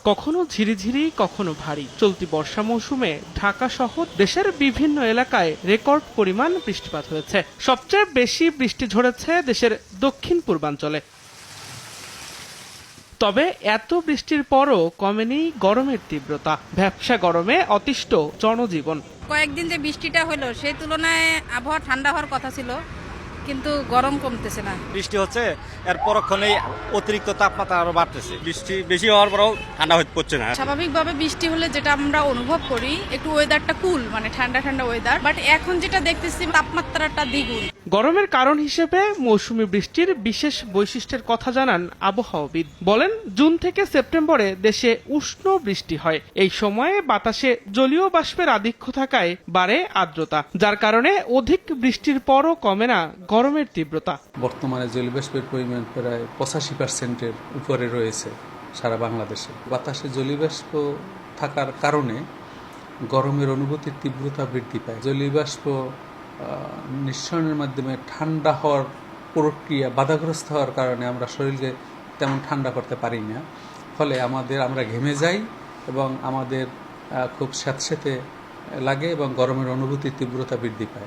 কখনো ঝিরিঝিরি কখনো ভারী। চলতি বর্ষা মৌসুমে ঢাকা সহ দেশের বিভিন্ন এলাকায় রেকর্ড পরিমাণ বৃষ্টিপাত হয়েছে। সবচেয়ে বেশি বৃষ্টি ঝরেছে দেশের দক্ষিণ পূর্বাঞ্চলে। তবে এত বৃষ্টির পরও কমেনি গরমের তীব্রতা। ভ্যাপসা গরমে অতিষ্ঠ জনজীবন। কয়েকদিন যে বৃষ্টিটা হলো সেই তুলনায় আবহাওয়া ঠান্ডা হওয়ার কথা ছিল, কিন্তু গরম কমতেছে না। বৃষ্টি হচ্ছে, এর পরক্ষণেই অতিরিক্ত তাপমাত্রা আরো বাড়তেছে। বৃষ্টি বেশি হওয়ার পরেও ঠান্ডা পড়ছে না। স্বাভাবিকভাবে বৃষ্টি হলে যেটা আমরা অনুভব করি, একটু ওয়েদারটা কুল, মানে ঠান্ডা ঠান্ডা ওয়েদার, বাট এখন যেটা দেখতেছি তাপমাত্রাটা দ্বিগুণ। গরমের কারণ হিসেবে মৌসুমী বৃষ্টির বিশেষ বৈশিষ্ট্যের কথা জানান আবহাওয়াবিদ। বলেন, জুন থেকে সেপ্টেম্বরে দেশে উষ্ণ বৃষ্টি হয়। এই সময়ে বাতাসে জলীয় বাষ্পের আধিক্য থাকায় বাড়ে আর্দ্রতা, যার কারণে অধিক বৃষ্টির পরও কমে না গরমের তীব্রতা। বর্তমানে জলীয়বাষ্পের পরিমাণ প্রায় 85% উপরে রয়েছে সারা বাংলাদেশে। বাতাসে জলীয়বাষ্প থাকার কারণে গরমের অনুভূতির তীব্রতা বৃদ্ধি পায়। জলীয়বাষ্প নিঃসরণের মাধ্যমে ঠান্ডা হওয়ার প্রক্রিয়া বাধাগ্রস্ত হওয়ার কারণে আমরা শরীরকে তেমন ঠান্ডা করতে পারি না। ফলে আমরা ঘেমে যাই এবং আমাদের খুব স্যাঁতসেঁতে লাগে এবং গরমের অনুভূতির তীব্রতা বৃদ্ধি পায়।